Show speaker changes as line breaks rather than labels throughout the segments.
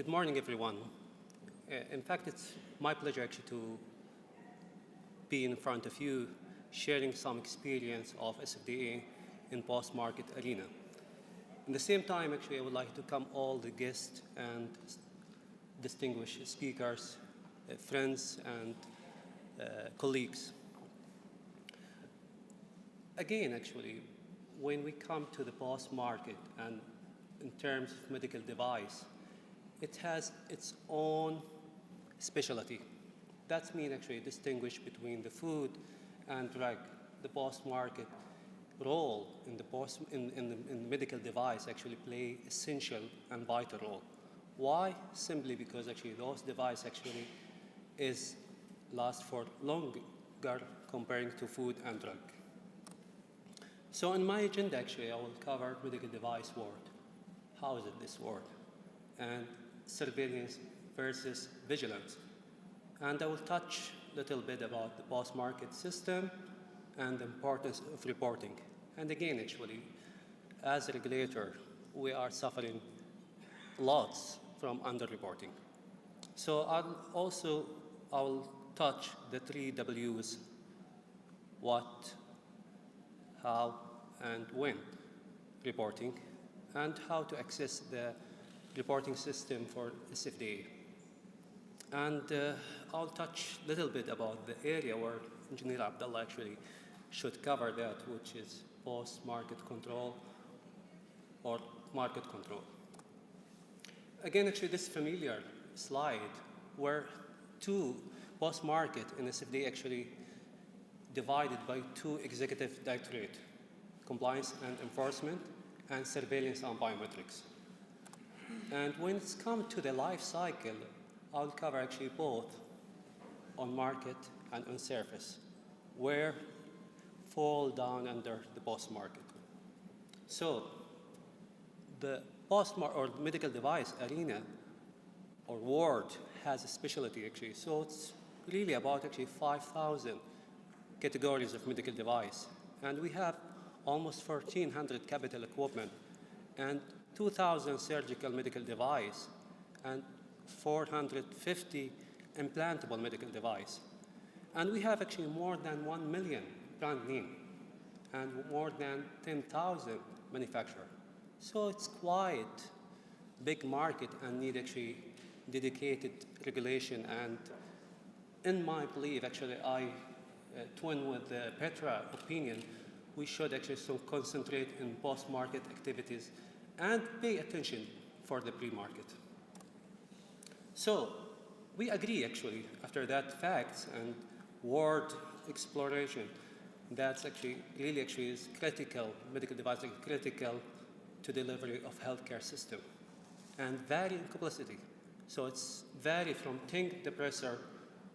Good morning, everyone. In fact, it's my pleasure actually to be in front of you sharing some experience of SFDA in post-market arena. At the same time, actually, I would like to welcome all the guests and distinguished speakers, friends, and colleagues. Again, actually, when we come to the post-market and in terms of medical device, it has its own specialty. That means actually distinguish between the food and drug. The post-market role in the medical device actually play essential and vital role. Why? Simply because actually those devices actually last for longer comparing to food and drug. So in my agenda actually I will cover medical device world. How is it this world? And surveillance versus vigilance. And I will touch a little bit about the post-market system and the importance of reporting. And again, actually, as a regulator, we are suffering lots from underreporting. So I'll touch the 3 W's: what, how, and when reporting, and how to access the reporting system for SFDA. And I'll touch a little bit about the area where Engineer Abdullah actually should cover that, which is post-market control or market control. Again, actually, this familiar slide where two post-market in SFDA actually divided by 2 executive directorates: compliance and enforcement, and surveillance and biometrics. And when it's come to the life cycle, I'll cover actually both on market and on surface, where fall down under the post-market. So the post-market or medical device arena or world has a specialty actually. So it's really about actually 5,000 categories of medical device. And we have almost 1,400 capital equipment and 2,000 surgical medical device and 450 implantable medical device. And we have actually more than 1 million brand name and more than 10,000 manufacturers. So it's quite big market and need actually dedicated regulation. And in my belief, actually, I twin with the Petra opinion, we should actually concentrate in post-market activities and pay attention for the pre-market. So we agree actually after that facts and word exploration that's actually really actually is critical, medical device is critical to delivery of healthcare system and vary in complexity. So it's vary from tank depressor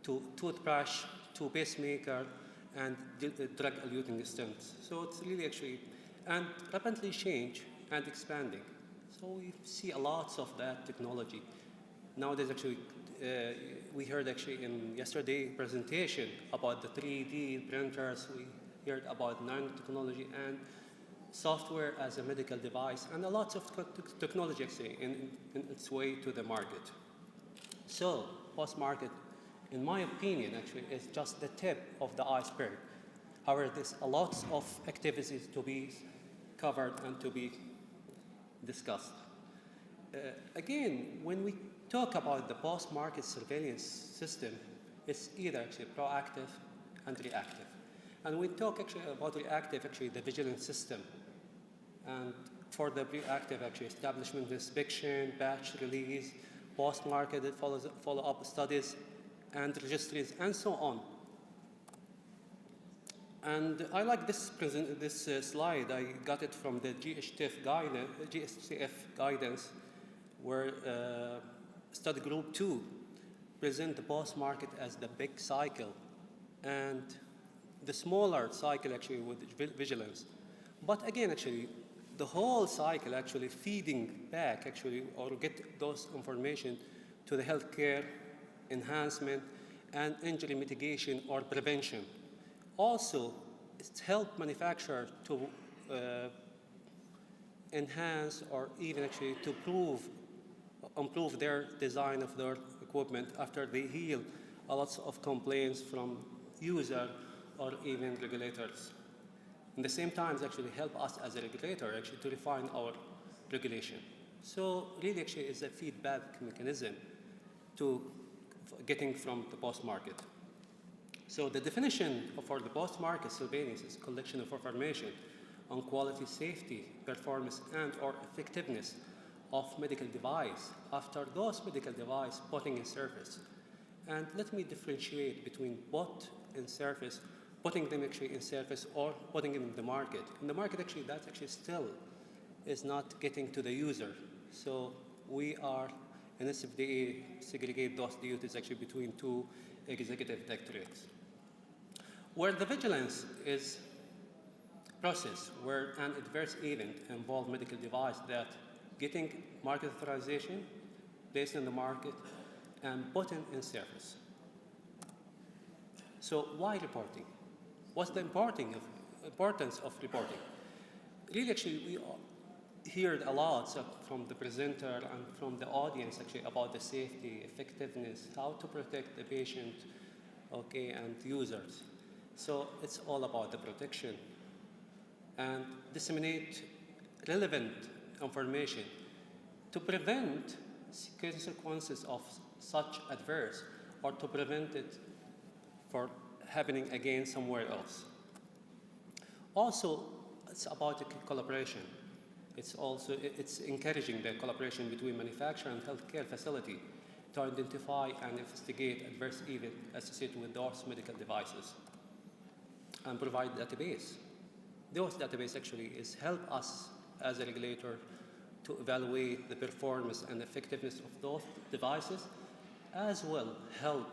to toothbrush to pacemaker and drug-eluting stents. So it's really actually, and rapidly change and expanding. So we see a lot of that technology. Nowadays actually, we heard actually in yesterday's presentation about the 3D printers, we heard about nanotechnology and software as a medical device, and a lot of technology actually in its way to the market. So post-market, in my opinion, actually, is just the tip of the iceberg. However, there's a lot of activities to be covered and to be discussed. Again, when we talk about the post-market surveillance system, it's either actually proactive and reactive. And we talk actually about reactive, actually the vigilance system. And for the reactive, actually establishment inspection, batch release, post-market follow-up studies, and registries, and so on. And I like this slide. I got it from the GHTF guidance, where study group 2 present the post-market as the big cycle, and the smaller cycle actually with vigilance. But again, actually, the whole cycle actually feeding back actually or get those information to the healthcare enhancement and injury mitigation or prevention. Also, it helps manufacturers to enhance or even actually to prove improve their design of their equipment after they hear a lot of complaints from users or even regulators. At the same time, it actually help us as a regulator actually to refine our regulation. So really actually is a feedback mechanism to getting from the post-market. So the definition for the post-market surveillance is collection of information on quality, safety, performance, and or effectiveness of medical device after those medical device putting in service. And let me differentiate between put in service, putting them actually in service, or putting them in the market. In the market, actually, that actually still is not getting to the user. So we are, in SFDA, segregate those duties actually between two executive directorates. Where the vigilance is process where an adverse event involves medical device that getting market authorization, placed in the market, and put in service. So why reporting? What's the importance of reporting? Really, actually, we heard a lot from the presenter and from the audience actually about the safety, effectiveness, how to protect the patient, okay, and users. So it's all about the protection and disseminate relevant information to prevent consequences of such adverse or to prevent it from happening again somewhere else. Also, it's about the collaboration. It's encouraging the collaboration between manufacturer and healthcare facility to identify and investigate adverse events associated with those medical devices and provide database. Those database actually is help us as a regulator to evaluate the performance and effectiveness of those devices, as well help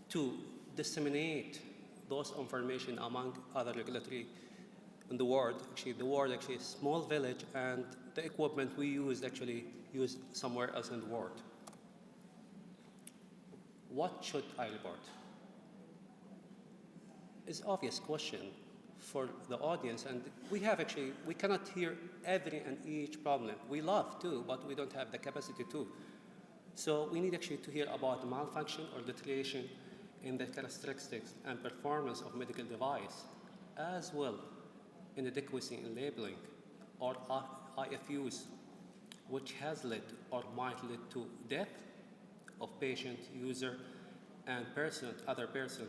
to disseminate those information among other regulatory in the world. Actually, the world actually is a small village, and the equipment we use actually used somewhere else in the world. What should I report? It's an obvious question for the audience, and we cannot hear every and each problem. We love to, but we don't have the capacity to. So we need actually to hear about the malfunction or deterioration in the characteristics and performance of medical device, as well inadequacy in labeling or IFUs, which has led or might lead to death of patient, user, and other person,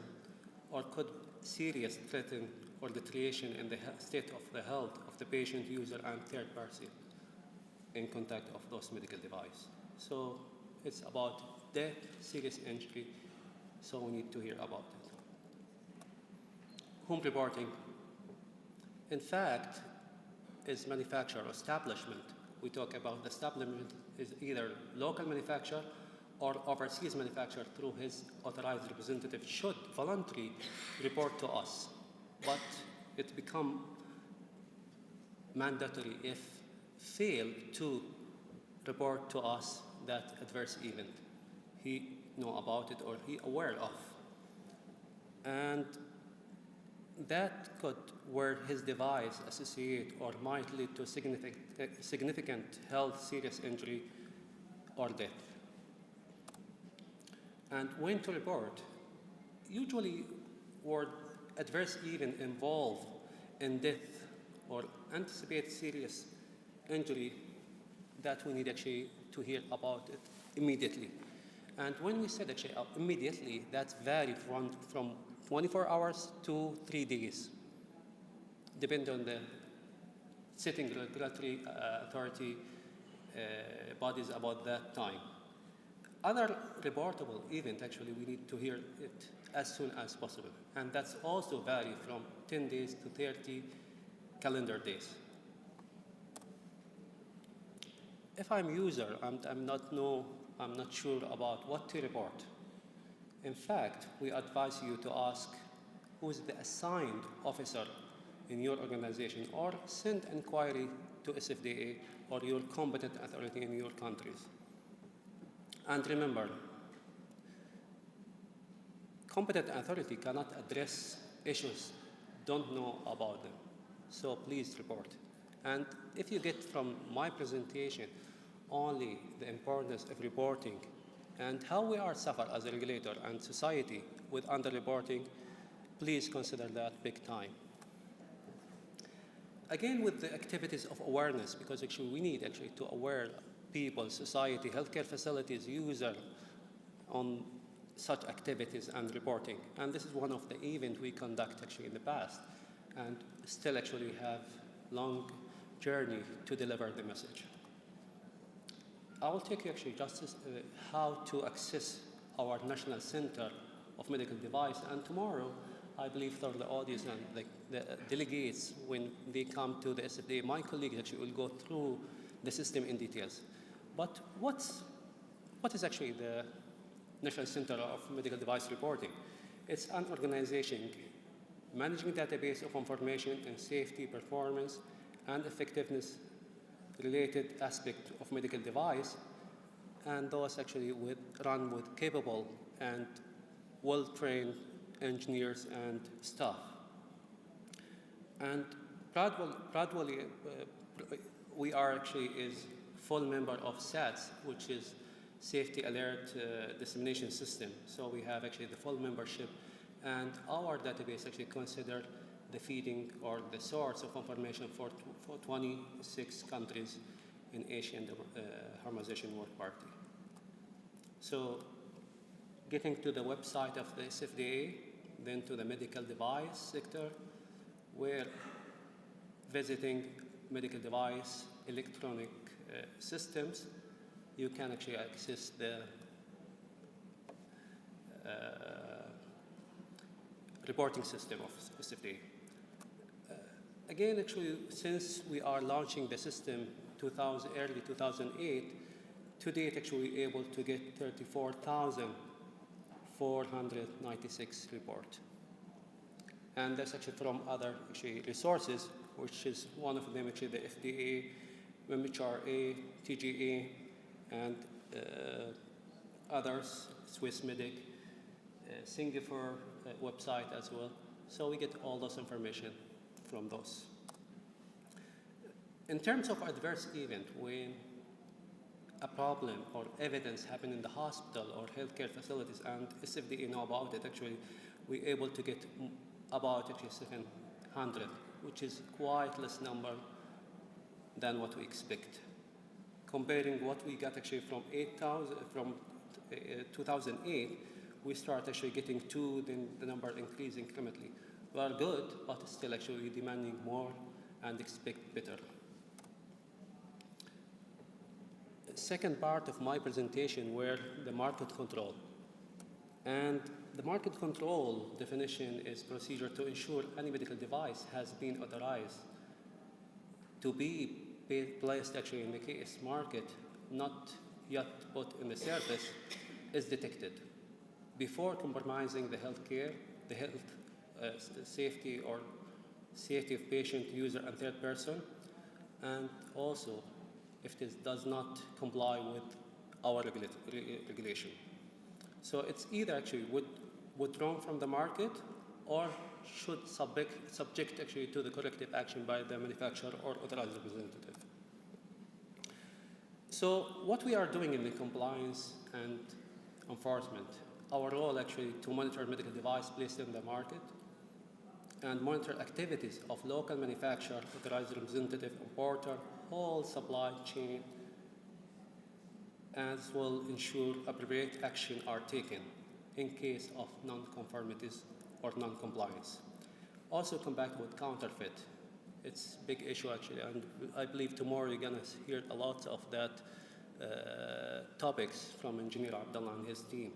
or could serious threaten or deterioration in the state of the health of the patient, user, and third person in contact of those medical device. So it's about death, serious injury, so we need to hear about it. Whom reporting? In fact, is manufacturer or establishment. We talk about the establishment is either local manufacturer or overseas manufacturer through his authorized representative should voluntarily report to us. But it become mandatory if fail to report to us that adverse event he know about it or he aware of. And that could where his device associate or might lead to significant health, serious injury, or death. And when to report? Usually, word adverse event involved in death or anticipate serious injury, that we need actually to hear about it immediately. And when we said actually immediately, that varies from 24 hours to 3 days, depending on the sitting regulatory authority bodies about that time. Other reportable event, actually, we need to hear it as soon as possible. And that's also vary from 10 days to 30 calendar days. If I'm a user, I'm not sure about what to report. In fact, we advise you to ask who is the assigned officer in your organization, or send inquiry to SFDA or your competent authority in your countries. And remember, competent authority cannot address issues, don't know about them. So please report. And if you get from my presentation only the importance of reporting and how we are suffer as a regulator and society with underreporting, please consider that big time. Again, with the activities of awareness, because actually we need actually to aware people, society, healthcare facilities, user on such activities and reporting. And this is one of the events we conduct actually in the past and still actually have long journey to deliver the message. I will take you actually just how to access our National Center of Medical Device, and tomorrow I believe for the audience and the delegates, when they come to the SFDA, my colleagues actually will go through the system in details. But what is actually the National Center of Medical Device Reporting? It's an organization managing database of information and safety, performance, and effectiveness related aspect of medical device, and those actually run with capable and well-trained engineers and staff. And gradually we are actually is full member of SATS, which is Safety Alert Dissemination System. So we have actually the full membership, and our database actually considered the feeding or the source of information for 26 countries in Asia and the Harmonization Work Party. So getting to the website of the SFDA, then to the medical device sector, where visiting medical device electronic systems, you can actually access the reporting system of SFDA. Again, actually, since we are launching the system early 2008, to date, actually, we're able to get 34,496 reports. And that's actually from other actually resources, which is one of them actually the FDA, MHRA, TGA, and others, Swiss Medic, Singapore website as well. So we get all those information from those. In terms of adverse event, when a problem or evidence happen in the hospital or healthcare facilities and SFDA know about it, actually we're able to get about actually 700, which is quite less number than what we expect. Comparing what we got actually from 2008, we start actually getting 2, then the number increase incrementally. We are good, but still actually demanding more and expect better. Second part of my presentation were the market control. And the market control definition is procedure to ensure any medical device has been authorized to be placed actually in the KS market, not yet put in the service, is detected before compromising the healthcare, the health safety or safety of patient, user, and third person, and also if this does not comply with our regulation. So it's either actually withdrawn from the market or should subject actually to the corrective action by the manufacturer or authorized representative. So what we are doing in the compliance and enforcement, our role actually to monitor medical device placed in the market and monitor activities of local manufacturer, authorized representative, importer, whole supply chain, as will ensure appropriate action are taken in case of non-conformities or non-compliance. Also come back with counterfeit. It's a big issue actually, and I believe tomorrow you're gonna hear a lot of that topics from Engineer Abdullah and his team.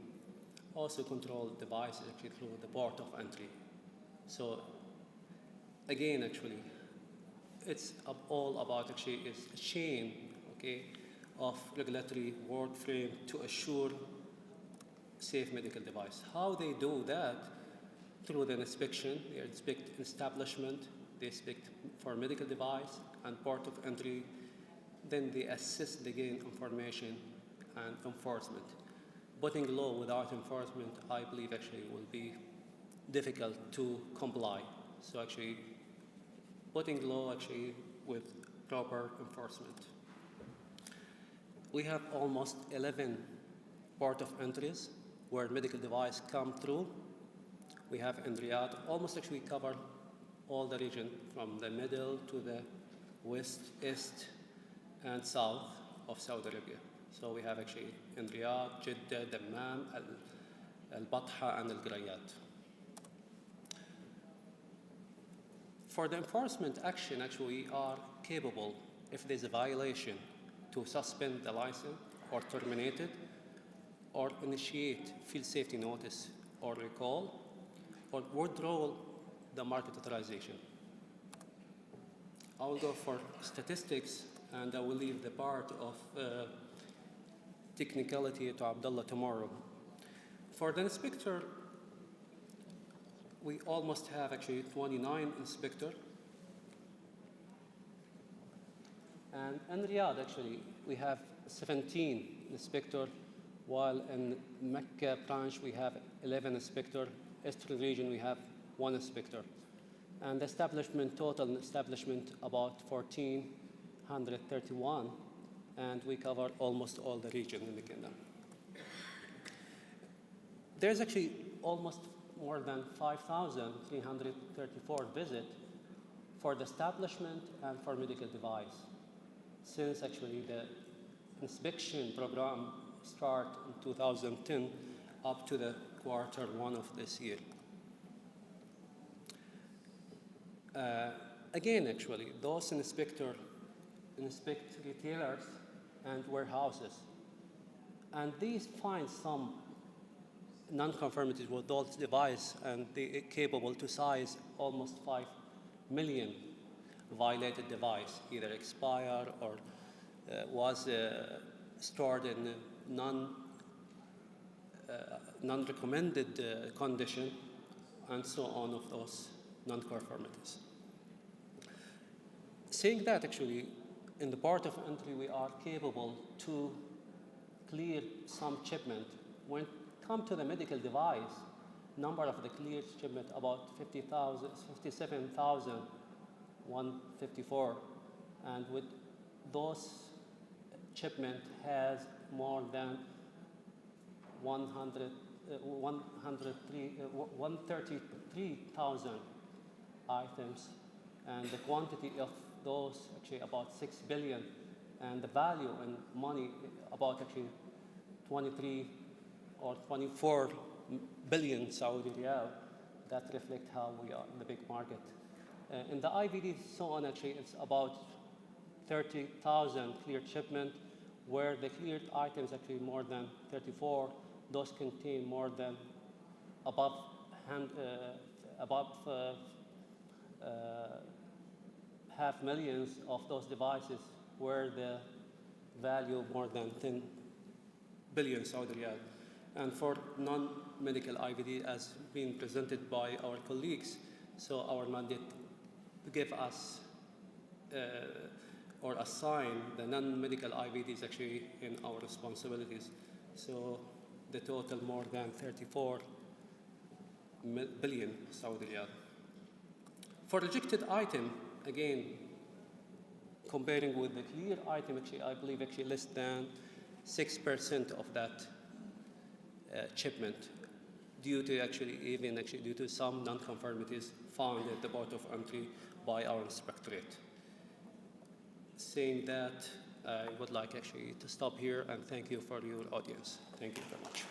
Also control devices actually through the port of entry. So again, actually, it's all about actually is a chain, okay, of regulatory work frame to assure safe medical device. How they do that? Through the inspection. They inspect establishment, they inspect for medical device and port of entry, then they assist the gain information and enforcement. Putting law without enforcement, I believe actually will be difficult to comply. So actually, putting law actually with proper enforcement. we have almost 11 port of entries where medical device come through. We have in Riyadh, almost actually cover all the region from the middle to the west, east, and south of Saudi Arabia. So we have actually in Riyadh, Jeddah, Dammam, Al-Batha, and Al-Qurayat. For the enforcement action, actually, we are capable, if there's a violation, to suspend the license or terminate it, or initiate field safety notice or recall, or withdraw the market authorization. I will go for statistics, and I will leave the part of technicality to Abdullah tomorrow. For the inspector, we almost have actually 29 inspectors. And in Riyadh, actually, we have 17 inspectors, while in Mecca branch, we have 11 inspectors. Eastern region, we have 1 inspector. And establishment, total establishment, about 1,431, and we cover almost all the region in the kingdom. There's actually almost more than 5,334 visits for the establishment and for medical device, since actually the inspection program started in 2010 up to the Q1 of this year. Again, actually, those inspectors inspect retailers and warehouses, and these find some non-conformities with those devices, and they are capable to size almost 5 million violated device, either expired or was stored in non-recommended condition, and so on of those non-conformities. Saying that, actually, in the port of entry, we are capable to clear some shipment. When it comes to the medical device, number of the cleared shipment about 57,154, and with those shipment has more than 133,000 items, and the quantity of those actually about 6 billion, and the value in money about actually 23 or 24 billion Saudi riyal. That reflects how we are in the big market. In the IVD, so on, actually, it's about 30,000 cleared shipment, where the cleared items actually more than 34. Those contain more than above half millions of those devices, where the value more than 10 billion Saudi riyal. And for non-medical IVD, as been presented by our colleagues, so our mandate give us or assign the non-medical IVDs actually in our responsibilities. So the total more than 34 billion Saudi riyal. For rejected item, again, comparing with the clear item, actually, I believe actually less than 6% of that shipment, due to actually due to some non-conformities found at the port of entry by our inspectorate. Saying that, I would like actually to stop here and thank you for your audience. Thank you very much.